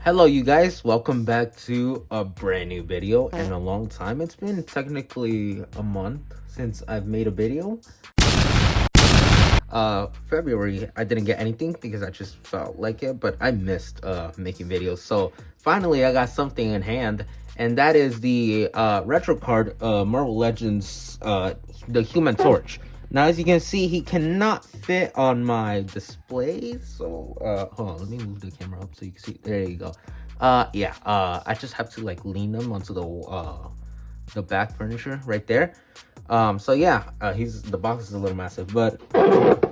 Hello you guys, welcome back to a brand new video in a long time. It's been technically a month since I've made a video. February I didn't get anything because I just felt like it, but I missed making videos. So finally I got something in hand, and that is the retro card Marvel Legends the Human Torch. Now, as you can see, he cannot fit on my display. So, hold on, let me move the camera up so you can see. There you go. Yeah. I just have to like lean them onto the back furniture right there. So yeah, the box is a little massive, but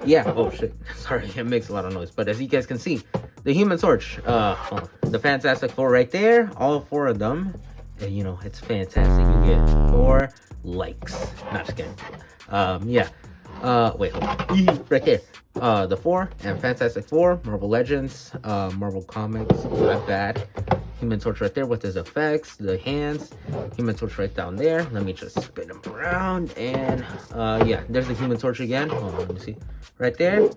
yeah. Oh shit, sorry, it makes a lot of noise. But as you guys can see, the Human Torch, the Fantastic Four right there, all four of them. And, you know, it's fantastic. You get 4 likes. Not just kidding. Yeah. Wait, hold on. Right there. The 4 and Fantastic Four, Marvel Legends, Marvel Comics, not bad. Human Torch right there with his effects, the hands, Human Torch right down there. Let me just spin him around, and yeah, there's the Human Torch again. Hold on, let me see. Right there.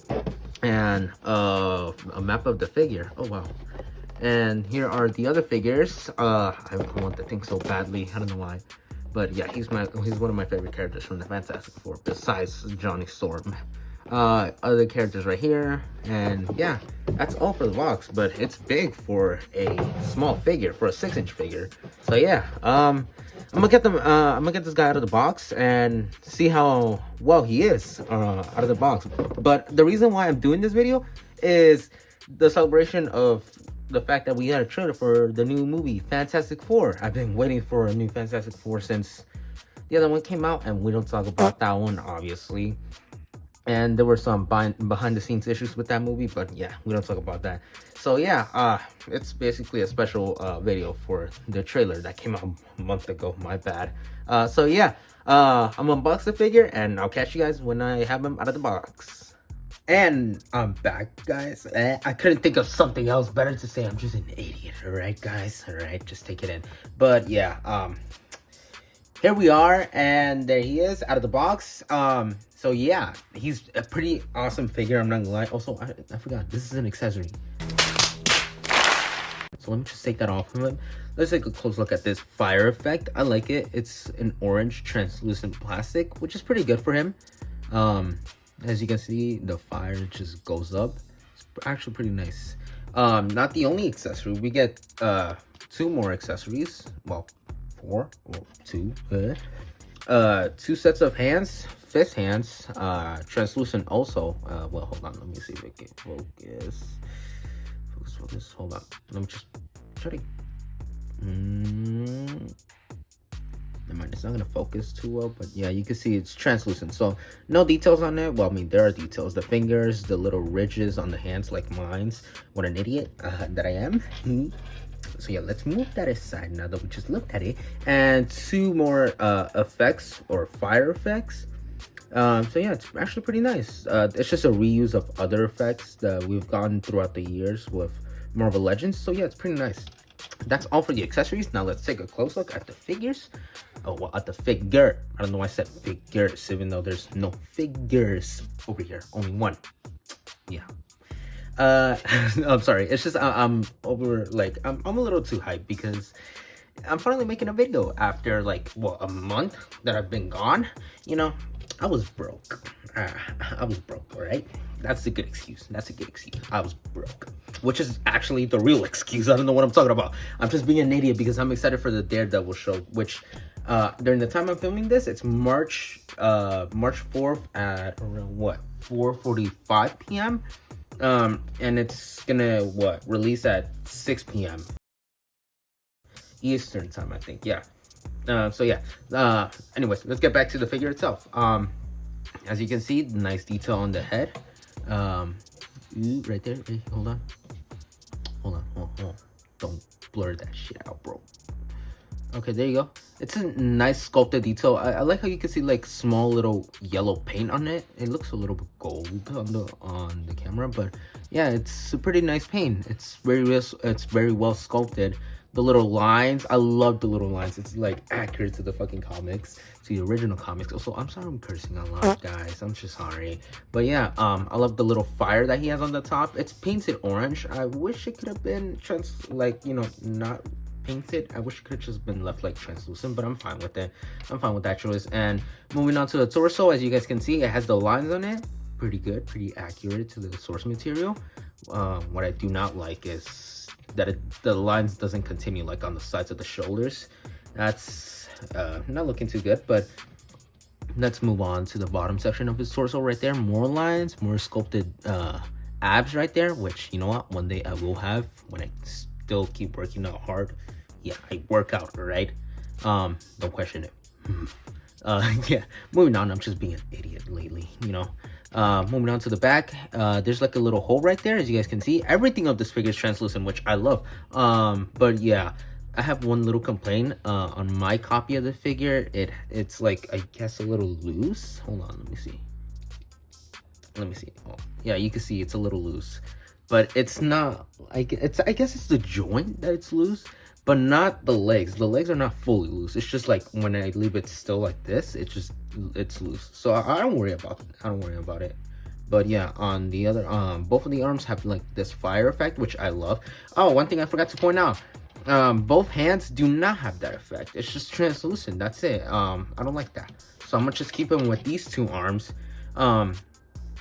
And a map of the figure. Oh wow. And here are the other figures. I want the thing so badly. I don't know why. But yeah, he's one of my favorite characters from the Fantastic Four, besides Johnny Storm. Other characters right here, and yeah, that's all for the box. But it's big for a small figure, for a 6-inch figure. So yeah, I'm gonna get this guy out of the box and see how well he is out of the box. But the reason why I'm doing this video is the celebration of the fact that we had a trailer for the new movie Fantastic Four. I've been waiting for a new Fantastic Four since the other one came out, and we don't talk about that one, obviously. And there were some behind the scenes issues with that movie, but yeah, we don't talk about that. So yeah, it's basically a special video for the trailer that came out a month ago. My bad. So yeah, I'm gonna unbox the figure, and I'll catch you guys when I have him out of the box. And I'm back, guys. I couldn't think of something else better to say. I'm just an idiot, all right, guys? All right, just take it in. But yeah, here we are, and there he is out of the box. So yeah, he's a pretty awesome figure, I'm not gonna lie. Also, I forgot, this is an accessory. So let me just take that off of him. Let's take a close look at this fire effect. I like it. It's an orange translucent plastic, which is pretty good for him. As you can see, the fire just goes up. It's actually pretty nice. Not the only accessory. We get 2 more accessories. Well, 4 or 2. 2 sets of hands, fist hands, translucent also. Well, hold on. Let me see if it can focus. Focus. Hold on. Let me just try to. Never mind, it's not gonna focus too well, but yeah, you can see it's translucent. So no details on it. Well, I mean, there are details. The fingers, the little ridges on the hands, like mine's. What an idiot that I am. So yeah, let's move that aside now that we just looked at it. And 2 more effects, or fire effects. So yeah, it's actually pretty nice. It's just a reuse of other effects that we've gotten throughout the years with Marvel Legends. So yeah, it's pretty nice. That's all for the accessories. Now let's take a close look at the figures. Oh, well, at the figure. I don't know why I said figures, even though there's no figures over here. Only one. Yeah. I'm sorry. It's just I'm over, like, I'm a little too hyped because I'm finally making a video after, like, what, a month that I've been gone. You know, I was broke. I was broke, all right? That's a good excuse. That's a good excuse. I was broke. Which is actually the real excuse. I don't know what I'm talking about. I'm just being an idiot because I'm excited for the Daredevil show, which during the time I'm filming this, it's March 4th at around, what, 4:45 p.m. And it's gonna, what, release at 6 p.m. Eastern time, I think. Yeah. So yeah. Anyways, let's get back to the figure itself. As you can see, nice detail on the head. Right there. Hey, hold on. Don't blur that shit out, bro. Okay, there you go. It's a nice sculpted detail. I like how you can see like small little yellow paint on it. It looks a little bit gold on the camera, but yeah, it's a pretty nice paint. It's very well sculpted. The little lines, I love the little lines. It's like accurate to the fucking comics, to the original comics. Also, I'm sorry I'm cursing a lot, guys. I'm just sorry. But yeah, I love the little fire that he has on the top. It's painted orange. I wish it could have been not painted. I wish it could have just been left like translucent, but I'm fine with it. I'm fine with that choice. And moving on to the torso, as you guys can see, it has the lines on it. Pretty good, pretty accurate to the source material. What I do not like is that the lines doesn't continue like on the sides of the shoulders. That's not looking too good. But let's move on to the bottom section of his torso right there. More lines, more sculpted abs right there, which, you know what, one day I will have when I still keep working out hard. Yeah, I work out, right? Don't question it. Yeah, moving on. I'm just being an idiot lately, you know. Moving on to the back, there's like a little hole right there, as you guys can see. Everything of this figure is translucent, which I love. But yeah, I have one little complaint on my copy of the figure. It's like, I guess, a little loose. Hold on, let me see. Oh yeah, you can see it's a little loose, but it's not like I guess it's the joint that it's loose, but not the legs. The legs are not fully loose. It's just like when I leave it still like this, it's loose. So I don't worry about it. But yeah, on the other both of the arms have like this fire effect, which I love. Oh, one thing I forgot to point out, both hands do not have that effect. It's just translucent. That's it. I don't like that, so I'm gonna just keep him with these two arms.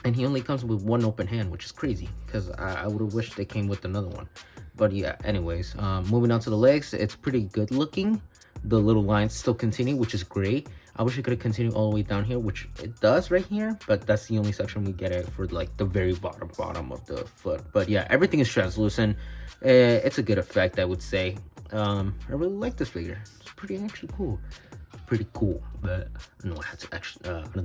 And he only comes with one open hand, which is crazy, because I would have wished they came with another one. But yeah, anyways, moving on to the legs, it's pretty good looking. The little lines still continue, which is great. I wish it could have continued all the way down here, which it does right here, but that's the only section we get it for, like the very bottom of the foot. But yeah, everything is translucent. It's a good effect, I would say. I really like this figure. It's pretty actually cool. Pretty cool, but I don't know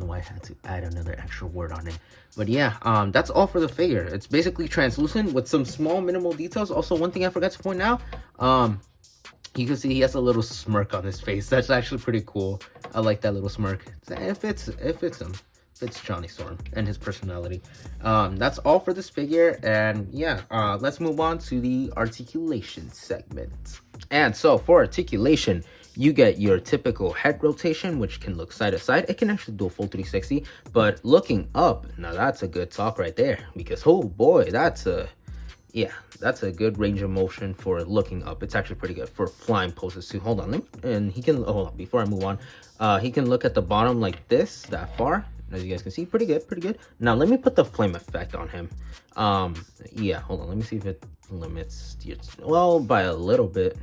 why I had to add another extra word on it. But yeah, that's all for the figure. It's basically translucent with some small minimal details. Also, one thing I forgot to point out, you can see he has a little smirk on his face. That's actually pretty cool. I like that little smirk. It fits him. It's Johnny Storm and his personality. That's all for this figure, and yeah, let's move on to the articulation segment. And so for articulation, you get your typical head rotation, which can look side to side. It can actually do a full 360, but looking up, now that's a good talk right there, because oh boy, that's a good range of motion for looking up. It's actually pretty good for flying poses too. Hold on, and he can, hold on, before I move on, he can look at the bottom like this, that far. As you guys can see, pretty good. Now let me put the flame effect on him. Yeah, hold on, let me see if it limits, well, by a little bit.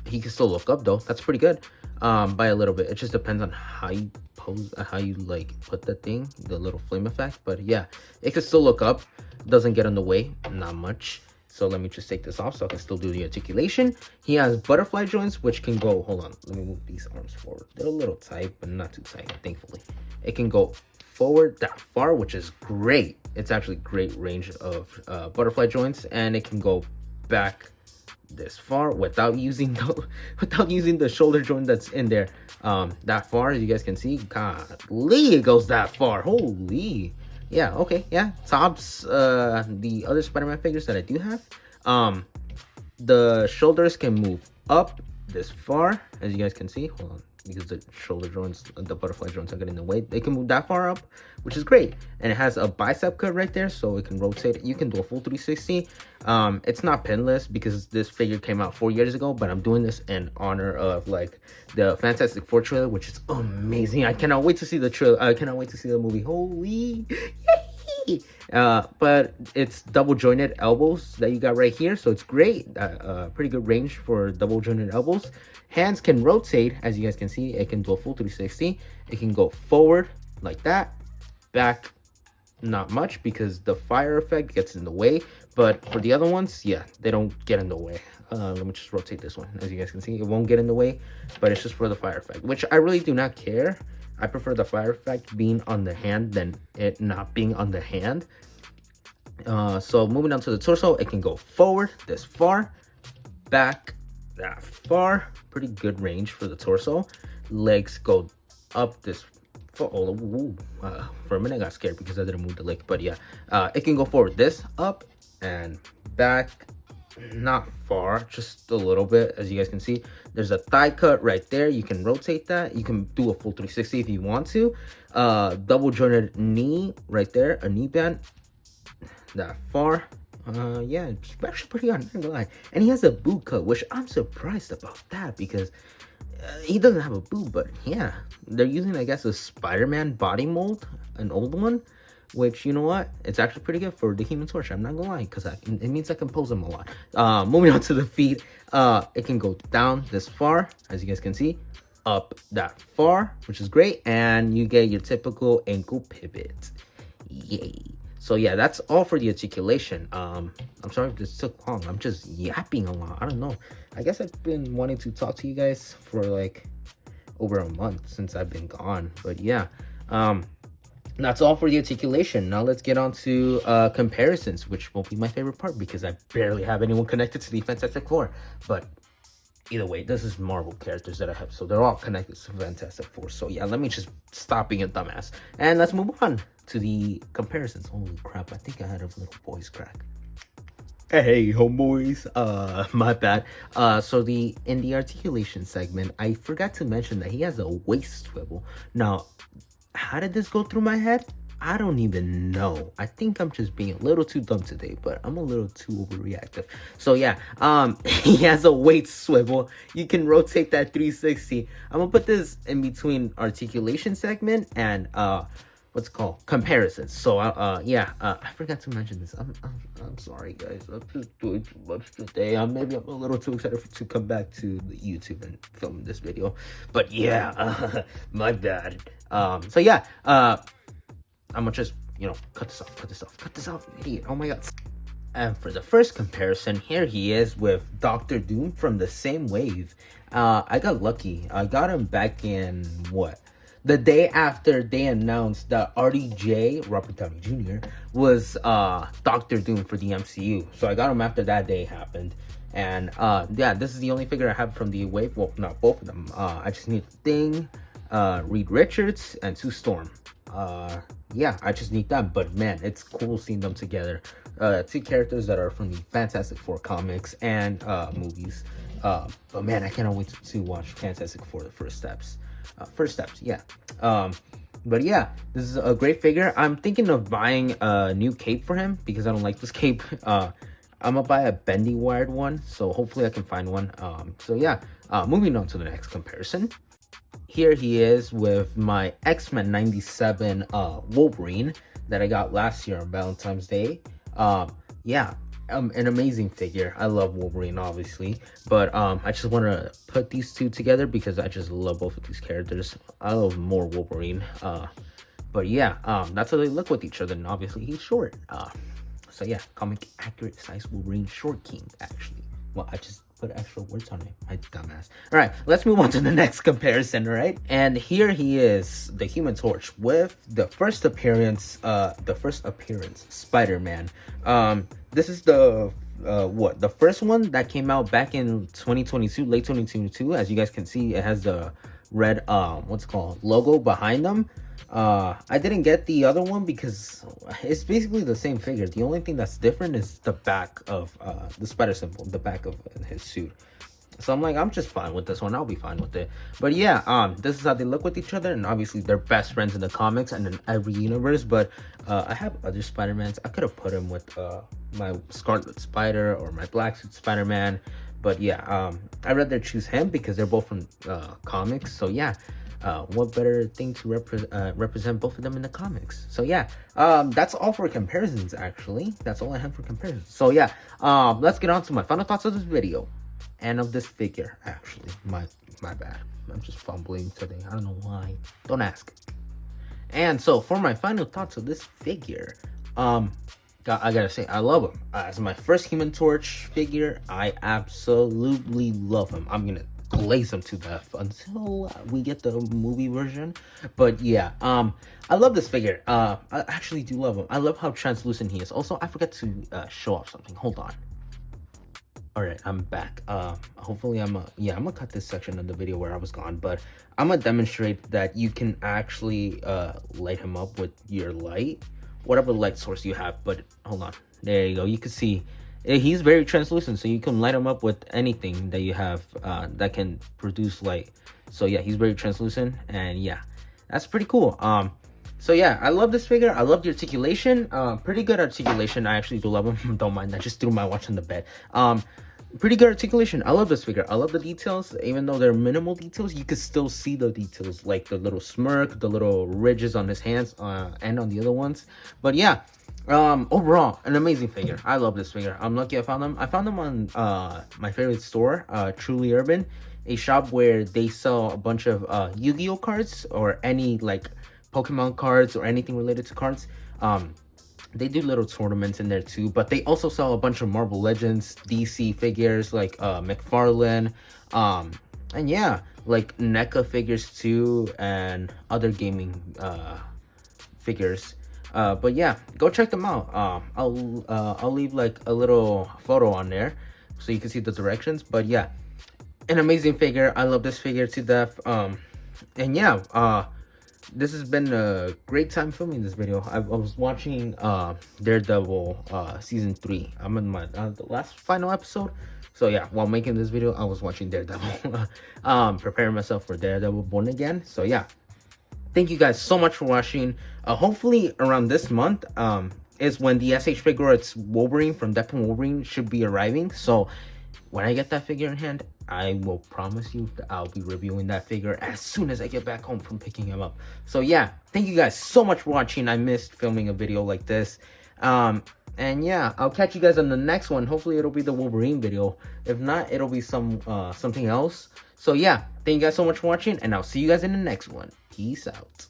He can still look up though. That's pretty good. By a little bit. It just depends on how you pose, how you like put that thing, the little flame effect. But yeah, it can still look up. Doesn't get in the way, not much. So let me just take this off so I can still do the articulation. He has butterfly joints, which can go, hold on, let me move these arms forward. They're a little tight, but not too tight, thankfully. It can go forward that far, which is great. It's actually great range of butterfly joints, and it can go back this far without using the shoulder joint that's in there that far. As you guys can see, golly, it goes that far. Holy, yeah, okay, yeah, tops the other Spider-Man figures that I do have. The shoulders can move up this far, as you guys can see. Hold on, because the shoulder joints, the butterfly joints are getting in the way. They can move that far up, which is great. And it has a bicep cut right there, so it can rotate. You can do a full 360. It's not pinless because this figure came out 4 years ago, but I'm doing this in honor of like the Fantastic Four trailer, which is amazing. I cannot wait to see the trailer. I cannot wait to see the movie. Holy but it's double jointed elbows that you got right here, so it's great. Pretty good range for double jointed elbows. Hands can rotate, as you guys can see. It can do a full 360. It can go forward like that, back not much because the fire effect gets in the way, but for the other ones, yeah, they don't get in the way. Let me just rotate this one. As you guys can see, it won't get in the way, but it's just for the fire effect, which I really do not care. I prefer the fire effect being on the hand than it not being on the hand. So moving on to the torso, it can go forward this far, back that far. Pretty good range for the torso. Legs go up this For a minute I got scared because I didn't move the leg, but yeah, it can go forward, this up and back, not far, just a little bit. As you guys can see, there's a thigh cut right there. You can rotate that. You can do a full 360 if you want to. Double jointed knee right there, a knee band that far. Yeah, it's actually pretty on, not gonna lie. And he has a boot cut, which I'm surprised about that because he doesn't have a boot. But yeah, they're using, I guess, a Spider-Man body mold, an old one, which, you know what, it's actually pretty good for the Human Torch. I'm not gonna lie, because it means I can pose him a lot. Moving on to the feet, it can go down this far, as you guys can see, up that far, which is great, and you get your typical ankle pivot. Yay. So yeah, that's all for the articulation. I'm sorry if this took long. I'm just yapping a lot. I don't know. I guess I've been wanting to talk to you guys for like over a month since I've been gone. But yeah, that's all for the articulation. Now let's get on to comparisons, which will be my favorite part because I barely have anyone connected to the Fantastic Four. But either way, this is Marvel characters that I have, so they're all connected to Fantastic Four. So yeah, let me just stop being a dumbass and let's move on to the comparisons. Holy crap, I think I had a little voice crack. Hey homeboys, my bad. So in the articulation segment, I forgot to mention that he has a waist swivel. Now, how did this go through my head? I don't even know. I think I'm just being a little too dumb today, but I'm a little too overreactive. So yeah, he has a weight swivel. You can rotate that 360. I'm gonna put this in between articulation segment and what's it called, comparisons. So yeah, I forgot to mention this. I'm sorry guys. I'm just doing too much today. Maybe I'm a little too excited to come back to the YouTube and film this video. But yeah, my bad. So yeah, I'm gonna just, you know, cut this off, you idiot. Oh my god. And for the first comparison, here he is with Doctor Doom from the same wave. I got lucky. I got him back in, what? The day after they announced that RDJ, Robert Downey Jr., was Doctor Doom for the MCU. So I got him after that day happened. And yeah, this is the only figure I have from the wave. Well, not both of them. I just need Thing, Reed Richards, and Sue Storm. Yeah, I just need them, but man, it's cool seeing them together. Two characters that are from the Fantastic Four comics and movies. But man, I cannot wait to watch Fantastic Four: The First Steps. Yeah. But yeah, this is a great figure. I'm thinking of buying a new cape for him because I don't like this cape. I'm gonna buy a bendy wired one, so hopefully I can find one. So yeah, moving on to the next comparison. Here he is with my X-Men 97 Wolverine that I got last year on Valentine's Day. Yeah, an amazing figure. I love Wolverine, obviously, but I just want to put these two together because I just love both of these characters. I love more Wolverine. But yeah, that's how they look with each other, and obviously he's short. So yeah, comic accurate size Wolverine short king, actually. Well, I just put extra words on it, my dumbass. All right, let's move on to the next comparison. All right, and here he is, the Human Torch, with the first appearance Spider-Man. This is the the first one that came out back in 2022, late 2022. As you guys can see, it has the red what's it called, logo behind them. I didn't get the other one because it's basically the same figure. The only thing that's different is the back of the spider symbol, the back of his suit. So I'm like, I'm just fine with this one. I'll be fine with it. But yeah, this is how they look with each other, and obviously they're best friends in the comics and in every universe. But I have other Spider-Mans. I could have put him with my Scarlet Spider or my Black Suit Spider-Man. But yeah, I'd rather choose him because they're both from comics. So yeah. What better thing to represent both of them in the comics? So yeah, that's all for comparisons. Actually, that's all I have for comparisons. So yeah, let's get on to my final thoughts of this video and of this figure. Actually, my bad, I'm just fumbling today. I don't know why, don't ask. And so for my final thoughts of this figure, I gotta say, I love him. As my first Human Torch figure, I absolutely love him. I'm gonna glaze him to death until we get the movie version. But yeah, I love this figure. I actually do love him. I love how translucent he is. Also, I forgot to show off something. Hold on. All right, I'm back. Hopefully I'm gonna cut this section of the video where I was gone, but I'm gonna demonstrate that you can actually light him up with your light, whatever light source you have. But hold on, there you go. You can see he's very translucent, so you can light him up with anything that you have that can produce light. So yeah, he's very translucent, and yeah, that's pretty cool. So yeah, I love this figure. I love the articulation. Pretty good articulation. I actually do love him. Don't mind. I just threw my watch on the bed. Pretty good articulation. I love this figure. I love the details. Even though they're minimal details, you can still see the details, like the little smirk, the little ridges on his hands, and on the other ones. But yeah, overall, an amazing figure. I love this figure. I'm lucky I found them. I found them on my favorite store, Truly Urban, a shop where they sell a bunch of Yu-Gi-Oh cards or any like Pokemon cards or anything related to cards. They do little tournaments in there too, but they also sell a bunch of Marvel Legends, DC figures like McFarlane, and yeah, like NECA figures too, and other gaming figures. But yeah, go check them out. I'll leave like a little photo on there so you can see the directions. But yeah, an amazing figure. I love this figure to death. And yeah, this has been a great time filming this video. I was watching Daredevil season 3. I'm in my the last final episode. So yeah, while making this video, I was watching Daredevil, preparing myself for Daredevil Born Again. So yeah, thank you guys so much for watching. Hopefully around this month is when the SH Figuarts Wolverine from Deadpool Wolverine should be arriving. So when I get that figure in hand, I will promise you that I'll be reviewing that figure as soon as I get back home from picking him up. So yeah, thank you guys so much for watching. I missed filming a video like this. And yeah, I'll catch you guys on the next one. Hopefully it'll be the Wolverine video. If not, it'll be something else. So yeah, thank you guys so much for watching, and I'll see you guys in the next one. Peace out.